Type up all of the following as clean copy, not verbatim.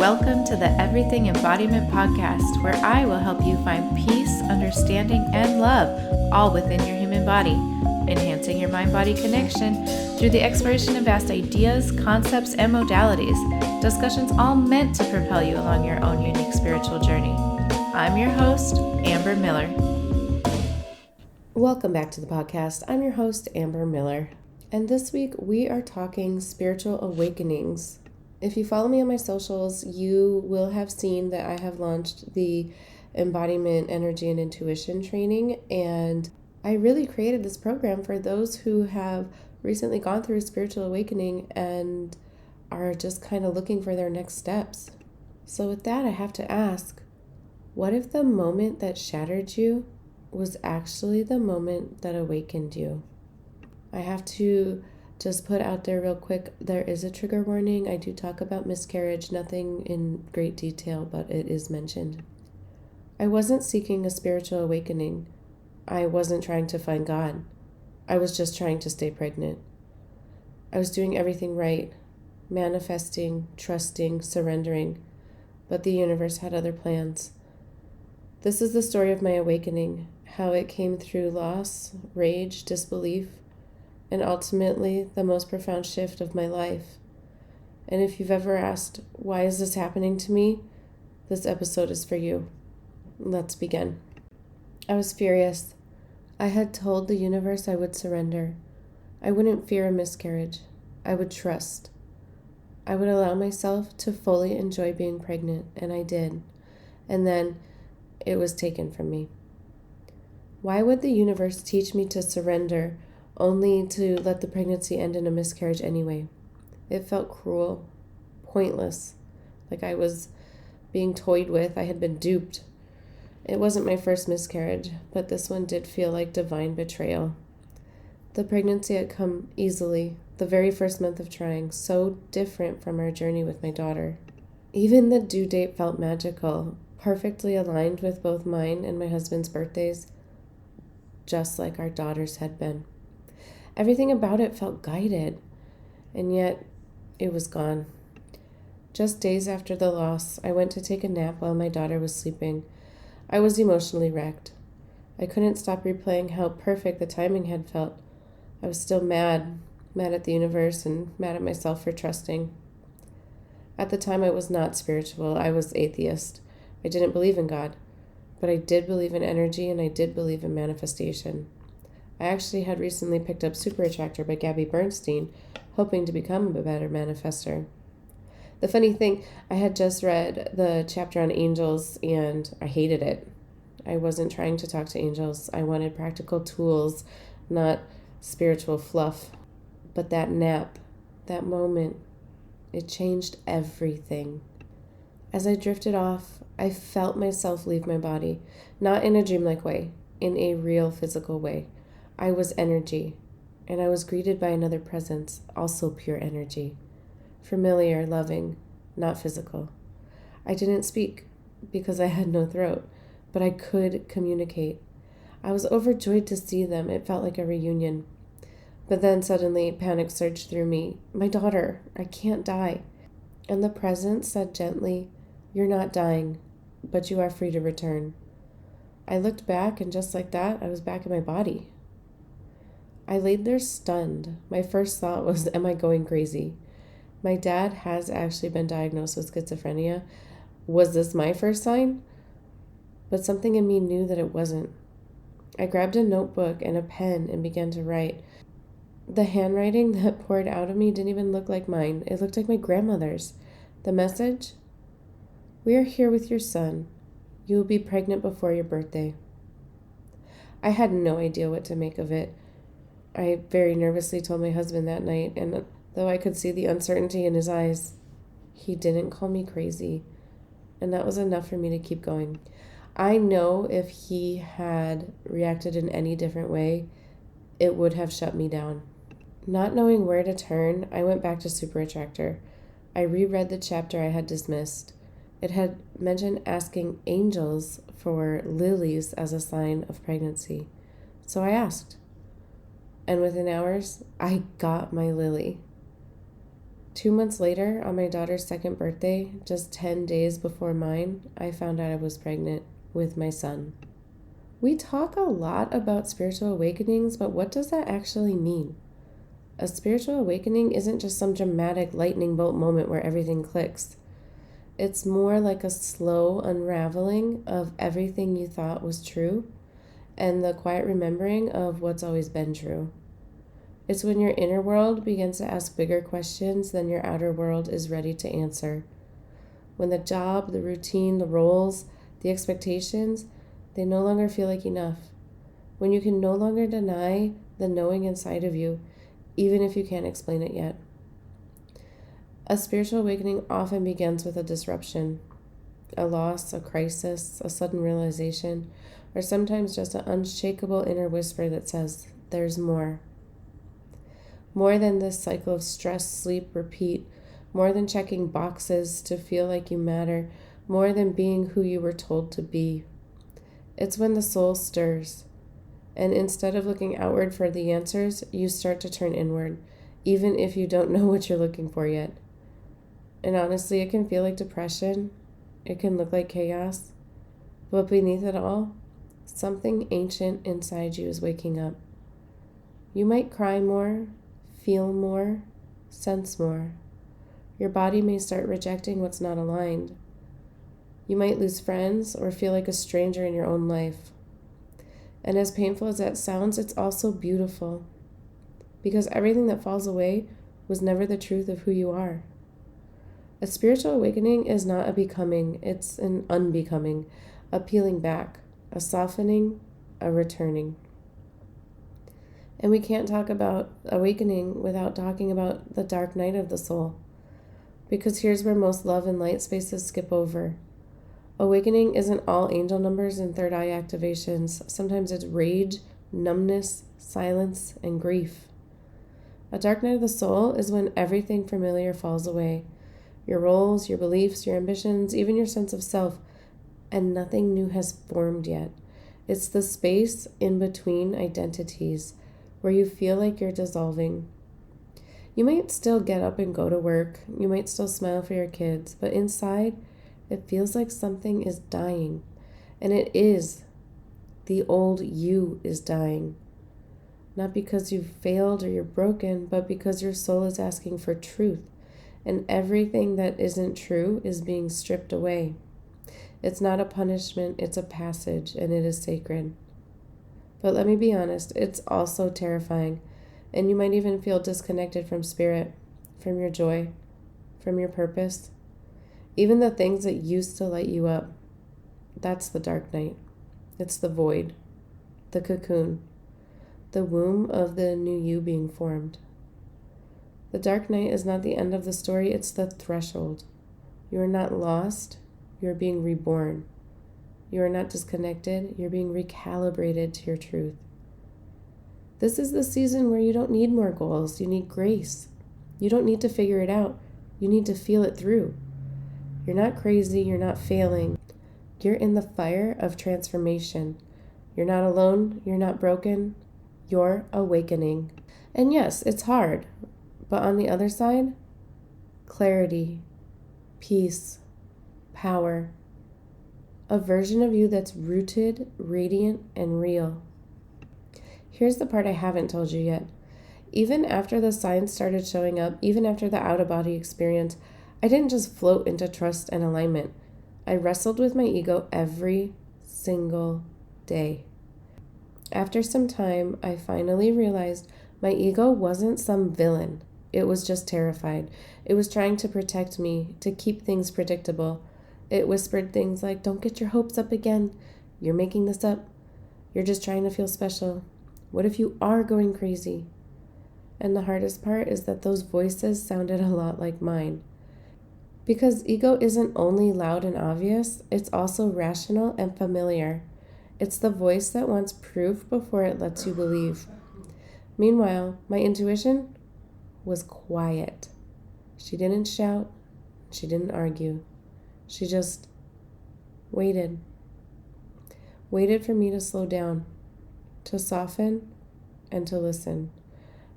Welcome to the Everything Embodiment podcast, where I will help you find peace, understanding, and love all within your human body, enhancing your mind-body connection through the exploration of vast ideas, concepts, and modalities, discussions all meant to propel you along your own unique spiritual journey. I'm your host, Amber Miller. Welcome back to the podcast. I'm your host, Amber Miller, and this week we are talking spiritual awakenings. If you follow me on my socials, you will have seen that I have launched the Embodiment Energy and Intuition training, and I really created this program for those who have recently gone through a spiritual awakening and are just kind of looking for their next steps. So with that, I have to ask, what if the moment that shattered you was actually the moment that awakened you? I have to just put out there real quick, there is a trigger warning. I do talk about miscarriage, nothing in great detail, but it is mentioned. I wasn't seeking a spiritual awakening. I wasn't trying to find God. I was just trying to stay pregnant. I was doing everything right, manifesting, trusting, surrendering, but the universe had other plans. This is the story of my awakening, how it came through loss, rage, disbelief, and ultimately the most profound shift of my life. And if you've ever asked, why is this happening to me? This episode is for you. Let's begin. I was furious. I had told the universe I would surrender. I wouldn't fear a miscarriage. I would trust. I would allow myself to fully enjoy being pregnant, and I did. And then it was taken from me. Why would the universe teach me to surrender only to let the pregnancy end in a miscarriage anyway? It felt cruel, pointless, like I was being toyed with. I had been duped. It wasn't my first miscarriage, but this one did feel like divine betrayal. The pregnancy had come easily, the very first month of trying, so different from our journey with my daughter. Even the due date felt magical, perfectly aligned with both mine and my husband's birthdays, just like our daughter's had been. Everything about it felt guided, and yet it was gone. Just days after the loss, I went to take a nap while my daughter was sleeping. I was emotionally wrecked. I couldn't stop replaying how perfect the timing had felt. I was still mad at the universe and mad at myself for trusting. At the time, I was not spiritual. I was atheist. I didn't believe in God, but I did believe in energy and I did believe in manifestation. I actually had recently picked up Super Attractor by Gabby Bernstein, hoping to become a better manifester. The funny thing, I had just read the chapter on angels and I hated it. I wasn't trying to talk to angels. I wanted practical tools, not spiritual fluff. But that nap, that moment, it changed everything. As I drifted off, I felt myself leave my body, not in a dreamlike way, in a real physical way. I was energy, and I was greeted by another presence, also pure energy. Familiar, loving, not physical. I didn't speak because I had no throat, but I could communicate. I was overjoyed to see them. It felt like a reunion. But then suddenly panic surged through me. My daughter, I can't die. And the presence said gently, "You're not dying, but you are free to return." I looked back, and just like that, I was back in my body. I laid there stunned. My first thought was, am I going crazy? My dad has actually been diagnosed with schizophrenia. Was this my first sign? But something in me knew that it wasn't. I grabbed a notebook and a pen and began to write. The handwriting that poured out of me didn't even look like mine. It looked like my grandmother's. The message? "We are here with your son. You will be pregnant before your birthday." I had no idea what to make of it. I very nervously told my husband that night, and though I could see the uncertainty in his eyes, he didn't call me crazy, and that was enough for me to keep going. I know if he had reacted in any different way, it would have shut me down. Not knowing where to turn, I went back to Super Attractor. I reread the chapter I had dismissed. It had mentioned asking angels for lilies as a sign of pregnancy. So I asked. And within hours, I got my lily. 2 months later, on my daughter's second birthday, just 10 days before mine, I found out I was pregnant with my son. We talk a lot about spiritual awakenings, but what does that actually mean? A spiritual awakening isn't just some dramatic lightning bolt moment where everything clicks. It's more like a slow unraveling of everything you thought was true and the quiet remembering of what's always been true. It's when your inner world begins to ask bigger questions than your outer world is ready to answer. When the job, the routine, the roles, the expectations, they no longer feel like enough. When you can no longer deny the knowing inside of you, even if you can't explain it yet. A spiritual awakening often begins with a disruption, a loss, a crisis, a sudden realization, or sometimes just an unshakable inner whisper that says, there's more. More than this cycle of stress, sleep, repeat, more than checking boxes to feel like you matter, more than being who you were told to be. It's when the soul stirs, and instead of looking outward for the answers, you start to turn inward, even if you don't know what you're looking for yet. And honestly, it can feel like depression. It can look like chaos. But beneath it all, something ancient inside you is waking up. You might cry more, feel more, sense more. Your body may start rejecting what's not aligned. You might lose friends or feel like a stranger in your own life. And as painful as that sounds, it's also beautiful. Because everything that falls away was never the truth of who you are. A spiritual awakening is not a becoming, it's an unbecoming, a peeling back, a softening, a returning. And we can't talk about awakening without talking about the dark night of the soul. Because here's where most love and light spaces skip over. Awakening isn't all angel numbers and third eye activations. Sometimes it's rage, numbness, silence, and grief. A dark night of the soul is when everything familiar falls away. Your roles, your beliefs, your ambitions, even your sense of self, and nothing new has formed yet. It's the space in between identities where you feel like you're dissolving. You might still get up and go to work. You might still smile for your kids, but inside, it feels like something is dying. And it is. The old you is dying. Not because you've failed or you're broken, but because your soul is asking for truth. And everything that isn't true is being stripped away. It's not a punishment, it's a passage, and it is sacred. But let me be honest, it's also terrifying. And you might even feel disconnected from spirit, from your joy, from your purpose. Even the things that used to light you up. That's the dark night. It's the void, the cocoon, the womb of the new you being formed. The dark night is not the end of the story, it's the threshold. You are not lost, you are being reborn. You are not disconnected, you're being recalibrated to your truth. This is the season where you don't need more goals, you need grace. You don't need to figure it out, you need to feel it through. You're not crazy, you're not failing. You're in the fire of transformation. You're not alone, you're not broken, you're awakening. And yes, it's hard. But on the other side, clarity, peace, power, a version of you that's rooted, radiant, and real. Here's the part I haven't told you yet. Even after the signs started showing up, even after the out-of-body experience, I didn't just float into trust and alignment. I wrestled with my ego every single day. After some time, I finally realized my ego wasn't some villain. It was just terrified. It was trying to protect me, to keep things predictable. It whispered things like, don't get your hopes up again. You're making this up. You're just trying to feel special. What if you are going crazy? And the hardest part is that those voices sounded a lot like mine. Because ego isn't only loud and obvious, it's also rational and familiar. It's the voice that wants proof before it lets you believe. Meanwhile, my intuition was quiet. She didn't shout. She didn't argue. She just waited. Waited for me to slow down, to soften, and to listen.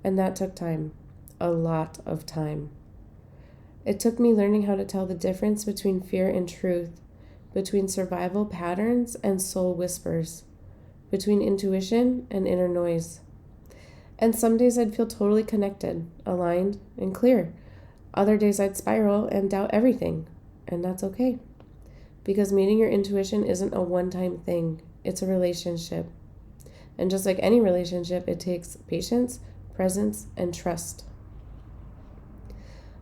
And that took time. A lot of time. It took me learning how to tell the difference between fear and truth, between survival patterns and soul whispers, between intuition and inner noise. And some days I'd feel totally connected, aligned, and clear. Other days I'd spiral and doubt everything, and that's okay. Because meeting your intuition isn't a one-time thing, it's a relationship. And just like any relationship, it takes patience, presence, and trust.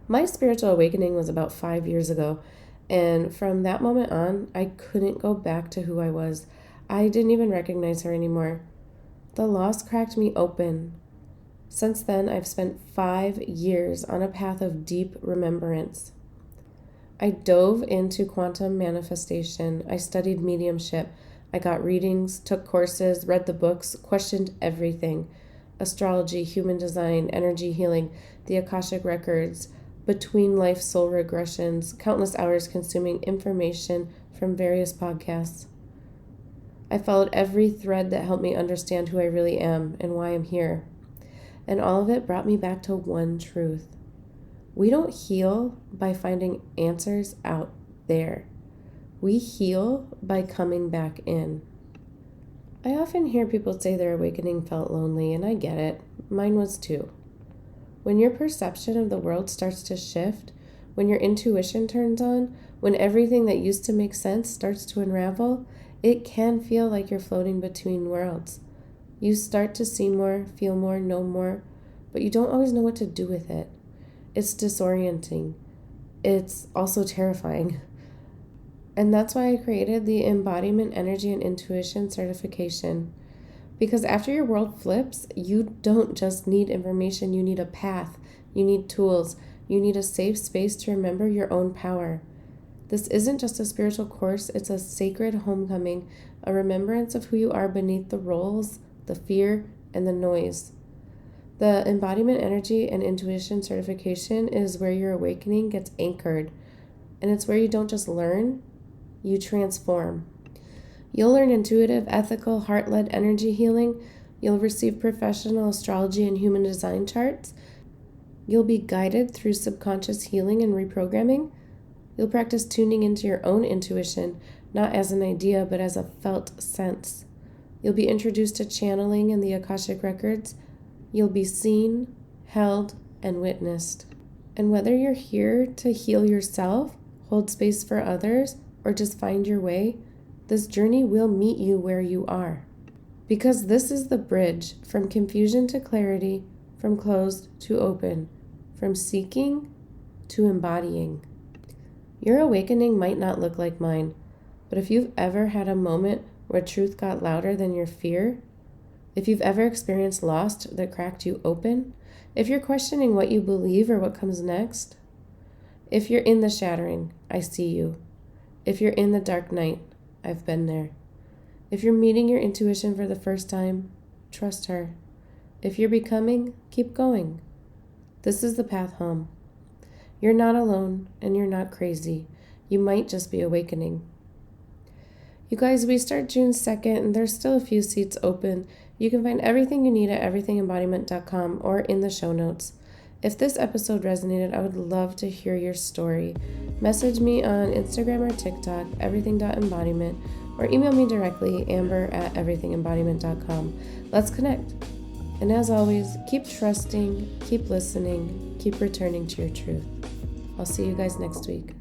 My spiritual awakening was about 5 years ago, and from that moment on, I couldn't go back to who I was. I didn't even recognize her anymore. The loss cracked me open. Since then, I've spent 5 years on a path of deep remembrance. I dove into quantum manifestation. I studied mediumship. I got readings, took courses, read the books, questioned everything. Astrology, human design, energy healing, the Akashic records, between life soul regressions, countless hours consuming information from various podcasts. I followed every thread that helped me understand who I really am and why I'm here. And all of it brought me back to one truth. We don't heal by finding answers out there. We heal by coming back in. I often hear people say their awakening felt lonely, and I get it. Mine was too. When your perception of the world starts to shift, when your intuition turns on, when everything that used to make sense starts to unravel, it can feel like you're floating between worlds. You start to see more, feel more, know more, but you don't always know what to do with it. It's disorienting. It's also terrifying. And that's why I created the Embodiment, Energy, and Intuition certification. Because after your world flips, you don't just need information, you need a path, you need tools, you need a safe space to remember your own power. This isn't just a spiritual course, it's a sacred homecoming, a remembrance of who you are beneath the roles, the fear, and the noise. The Embodiment, Energy, and Intuition certification is where your awakening gets anchored, and it's where you don't just learn, you transform. You'll learn intuitive, ethical, heart-led energy healing. You'll receive professional astrology and human design charts. You'll be guided through subconscious healing and reprogramming. You'll practice tuning into your own intuition, not as an idea, but as a felt sense. You'll be introduced to channeling and the Akashic records. You'll be seen, held, and witnessed. And whether you're here to heal yourself, hold space for others, or just find your way, this journey will meet you where you are. Because this is the bridge from confusion to clarity, from closed to open, from seeking to embodying. Your awakening might not look like mine, but if you've ever had a moment where truth got louder than your fear, if you've ever experienced loss that cracked you open, if you're questioning what you believe or what comes next, if you're in the shattering, I see you. If you're in the dark night, I've been there. If you're meeting your intuition for the first time, trust her. If you're becoming, keep going. This is the path home. You're not alone and you're not crazy. You might just be awakening. You guys, we start June 2nd and there's still a few seats open. You can find everything you need at everythingembodiment.com or in the show notes. If this episode resonated, I would love to hear your story. Message me on Instagram or TikTok, everything.embodiment, or email me directly, amber@everythingembodiment.com. Let's connect. And as always, keep trusting, keep listening, keep returning to your truth. I'll see you guys next week.